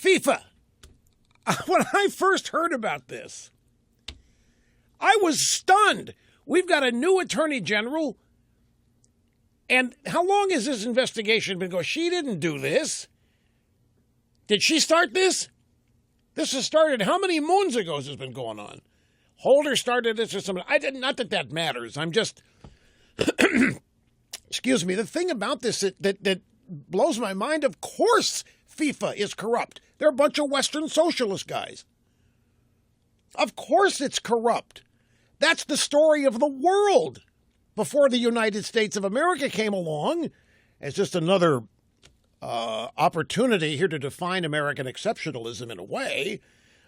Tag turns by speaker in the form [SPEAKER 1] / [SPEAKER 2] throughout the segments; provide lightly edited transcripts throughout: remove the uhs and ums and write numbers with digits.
[SPEAKER 1] FIFA. When I first heard about this, I was stunned. We've got a new attorney general. And how long has this investigation been going? She didn't do this. Did she start this? This has started how many moons ago has this been going on? Holder started this or something. Not that that matters. I'm just, excuse me, the thing about this that blows my mind, of course FIFA is corrupt. They're a bunch of Western socialist guys. Of course it's corrupt. That's the story of the world before the United States of America came along as just another opportunity here to define American exceptionalism in a way.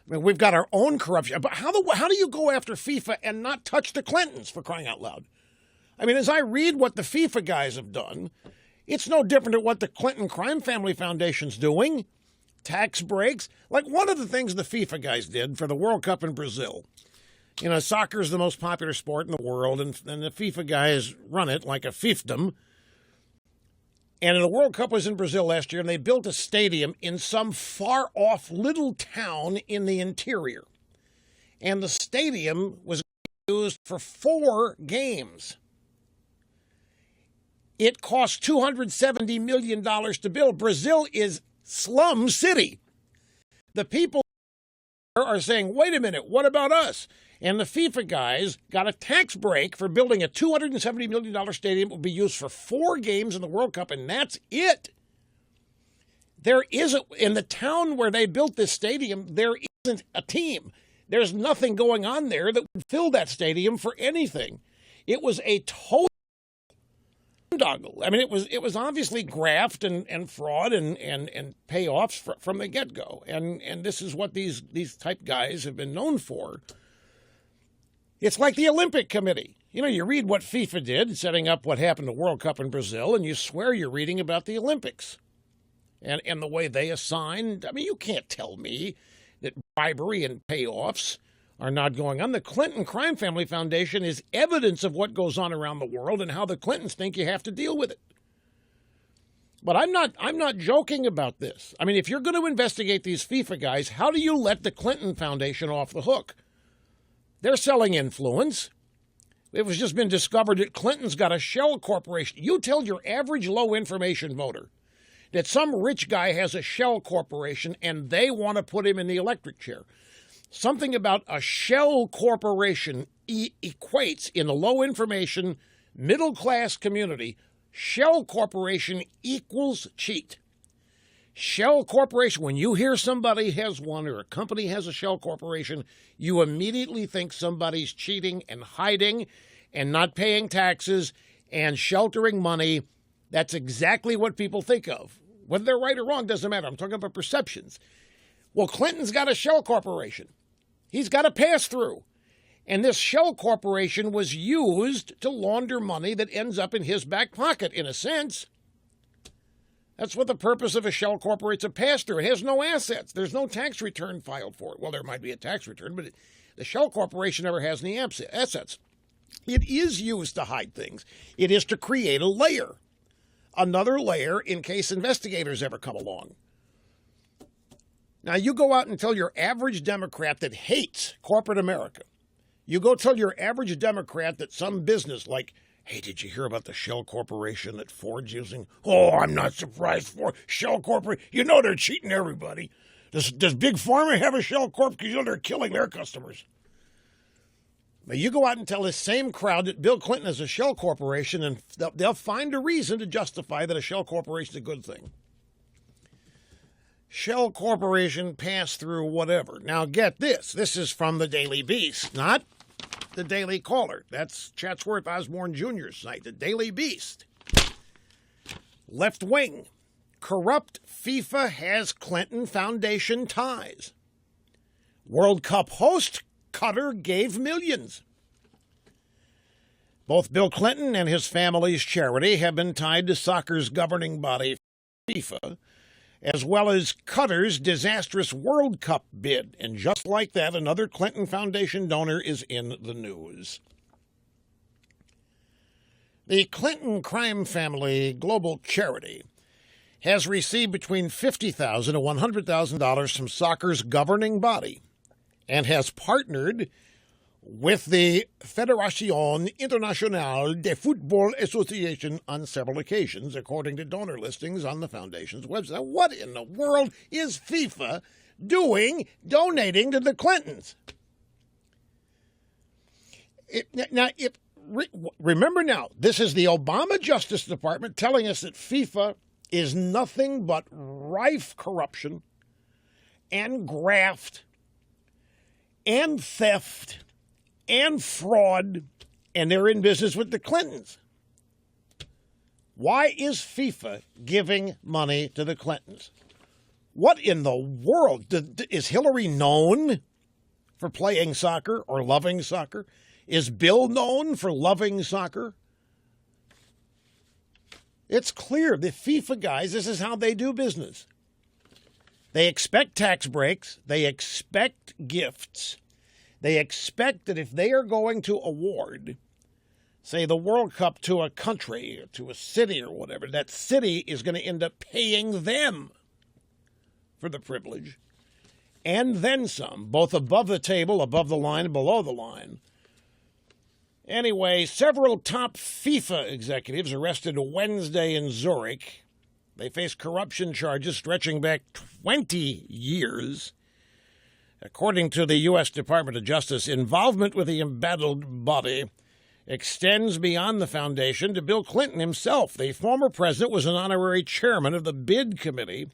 [SPEAKER 1] I mean, we've got our own corruption. But how do you go after FIFA and not touch the Clintons, for crying out loud? I mean, as I read what the FIFA guys have done, it's no different than what the Clinton Crime Family Foundation's doing. Tax breaks. Like one of the things the FIFA guys did for the World Cup in Brazil. You know, soccer is the most popular sport in the world, and the FIFA guys run it like a fiefdom. And the World Cup was in Brazil last year, and they built a stadium in some far-off little town in the interior. And the stadium was used for 4 games. It cost $270 million to build. Brazil is slum city. The people are saying, wait a minute, what about us? And the FIFA guys got a tax break for building a $270 million stadium that will be used for 4 games in the World Cup, and that's it. There isn't, in the town where they built this stadium, there isn't a team. There's nothing going on there that would fill that stadium for anything. It was a total boondoggle. I mean, it was obviously graft and fraud and payoffs from the get-go. And this is what these type guys have been known for. It's like the Olympic Committee. You know, you read what FIFA did, setting up what happened to World Cup in Brazil, and you swear you're reading about the Olympics. And the way they assigned, I mean, you can't tell me that bribery and payoffs are not going on. The Clinton Crime Family Foundation is evidence of what goes on around the world and how the Clintons think you have to deal with it. But I'm not joking about this. I mean, if you're going to investigate these FIFA guys, how do you let the Clinton Foundation off the hook? They're selling influence. It was just been discovered that Clinton's got a shell corporation. You tell your average low information voter that some rich guy has a shell corporation and they want to put him in the electric chair. Something about a shell corporation equates in the low information middle class community. Shell corporation equals cheat. Shell corporation, when you hear somebody has one or a company has a shell corporation, you immediately think somebody's cheating and hiding and not paying taxes and sheltering money. That's exactly what people think of. Whether they're right or wrong doesn't matter. I'm talking about perceptions. Well, Clinton's got a shell corporation. He's got a pass-through. And this shell corporation was used to launder money that ends up in his back pocket, in a sense. That's what the purpose of a shell corporation is, a pass-through. It has no assets. There's no tax return filed for it. Well, there might be a tax return, but the shell corporation never has any assets. It is used to hide things. It is to create a layer, another layer in case investigators ever come along. Now, you go out and tell your average Democrat that hates corporate America. You go tell your average Democrat that some business like, hey, did you hear about the Shell Corporation that Ford's using? Oh, I'm not surprised. Ford, Shell Corporation, you know they're cheating everybody. Does Big Pharma have a Shell Corp? Because you know they're killing their customers. Now, you go out and tell this same crowd that Bill Clinton is a Shell Corporation, and they'll find a reason to justify that a Shell Corporation is a good thing. Shell Corporation passed through whatever. Now, get this. This is from the Daily Beast, not the Daily Caller. That's Chatsworth Osborne Jr.'s site, the Daily Beast. Left wing. Corrupt FIFA has Clinton Foundation ties. World Cup host Qatar gave millions. Both Bill Clinton and his family's charity have been tied to soccer's governing body, FIFA, as well as Qatar's disastrous World Cup bid. And just like that, another Clinton Foundation donor is in the news. The Clinton Crime Family Global Charity has received between $50,000 and $100,000 from soccer's governing body and has partnered with the Fédération Internationale de Football Association on several occasions, according to donor listings on the foundation's website. What in the world is FIFA doing donating to the Clintons? Remember now, this is the Obama Justice Department telling us that FIFA is nothing but rife corruption and graft and theft and fraud, and they're in business with the Clintons. Why is FIFA giving money to the Clintons? What in the world? Is Hillary known for playing soccer or loving soccer? Is Bill known for loving soccer? It's clear the FIFA guys, this is how they do business. They expect tax breaks. They expect gifts. They expect that if they are going to award, say, the World Cup to a country or to a city or whatever, that city is going to end up paying them for the privilege and then some, both above the table, above the line, and below the line. Anyway, several top FIFA executives arrested Wednesday in Zurich. They face corruption charges stretching back 20 years. According to the U.S. Department of Justice, involvement with the embattled body extends beyond the foundation to Bill Clinton himself. The former president was an honorary chairman of the bid committee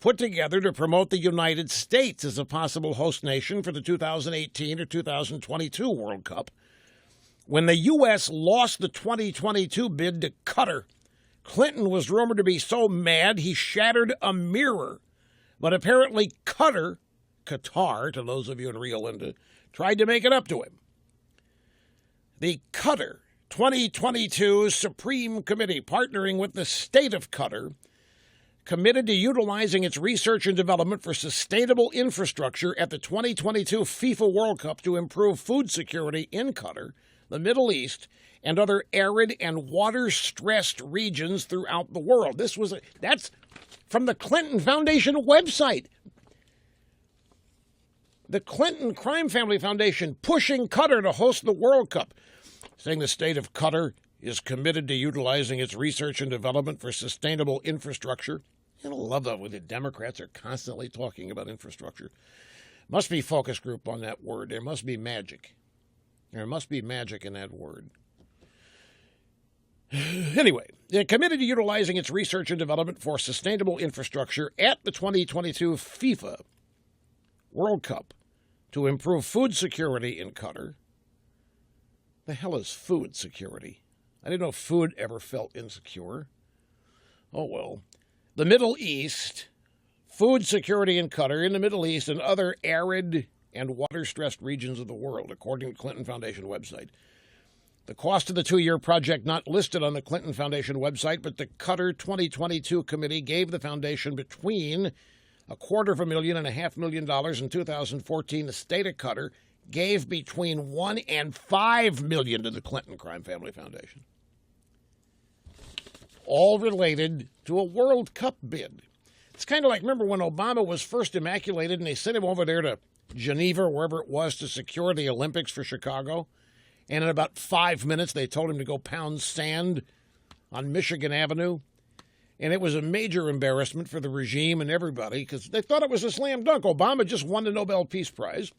[SPEAKER 1] put together to promote the United States as a possible host nation for the 2018 or 2022 World Cup. When the U.S. lost the 2022 bid to Qatar, Clinton was rumored to be so mad he shattered a mirror. But apparently Qatar, to those of you in Rio Linda, tried to make it up to him. The Qatar 2022 Supreme Committee, partnering with the state of Qatar, committed to utilizing its research and development for sustainable infrastructure at the 2022 FIFA World Cup to improve food security in Qatar, the Middle East, and other arid and water-stressed regions throughout the world. That's from the Clinton Foundation website. The Clinton Crime Family Foundation pushing Qatar to host the World Cup, saying the state of Qatar is committed to utilizing its research and development for sustainable infrastructure. I love that when the Democrats are constantly talking about infrastructure. Must be focus group on that word. There must be magic. There must be magic in that word. Anyway, they're committed to utilizing its research and development for sustainable infrastructure at the 2022 FIFA World Cup to improve food security in Qatar. The hell is food security? I didn't know food ever felt insecure. Oh, well. The Middle East, food security in Qatar, in the Middle East, and other arid and water-stressed regions of the world, according to the Clinton Foundation website. The cost of the 2-year project not listed on the Clinton Foundation website, but the Qatar 2022 committee gave the foundation between $250,000 and $500,000 in 2014. The state of Qatar gave between $1 and $5 million to the Clinton Crime Family Foundation. All related to a World Cup bid. It's kind of like, remember when Obama was first immaculated and they sent him over there to Geneva, wherever it was, to secure the Olympics for Chicago? And in about 5 minutes, they told him to go pound sand on Michigan Avenue. And it was a major embarrassment for the regime and everybody because they thought it was a slam dunk. Obama just won the Nobel Peace Prize,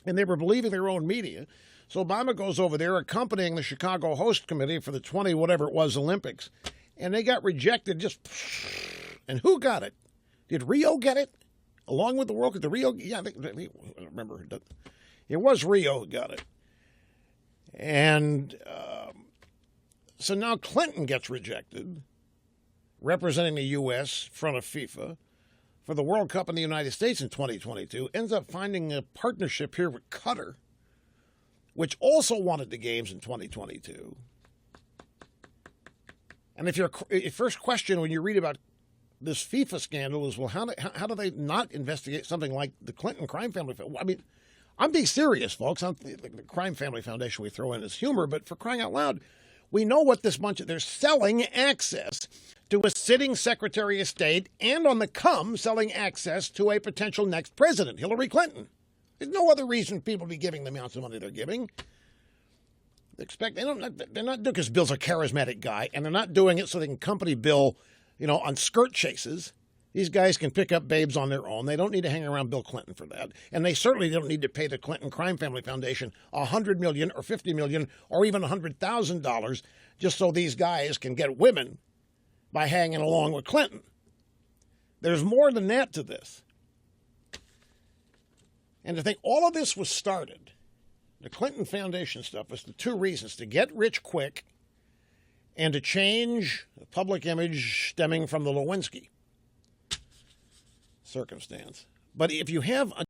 [SPEAKER 1] and they were believing their own media. So Obama goes over there accompanying the Chicago host committee for the 20 whatever it was Olympics. And they got rejected just. And who got it? Did Rio get it? Along with the World Cup? The Rio? Yeah, I don't remember. It was Rio who got it. And so now Clinton gets rejected, representing the U.S. in front of FIFA for the World Cup in the United States in 2022, ends up finding a partnership here with Qatar, which also wanted the games in 2022. And if your first question when you read about this FIFA scandal is, well, how do they not investigate something like the Clinton Crime Family? I mean, I'm being serious, folks. The Crime Family Foundation we throw in as humor, but for crying out loud, we know what this bunch of, they're selling access to a sitting Secretary of State and on the come selling access to a potential next president, Hillary Clinton. There's no other reason people be giving the amounts of money they're giving. They're not doing it because Bill's a charismatic guy, and they're not doing it so they can accompany Bill, on skirt chases. These guys can pick up babes on their own. They don't need to hang around Bill Clinton for that. And they certainly don't need to pay the Clinton Crime Family Foundation $100 million or $50 million or even $100,000 just so these guys can get women by hanging along with Clinton. There's more than that to this. And to think all of this was started, the Clinton Foundation stuff, was the two reasons: to get rich quick and to change the public image stemming from the Lewinsky circumstance. But if you have a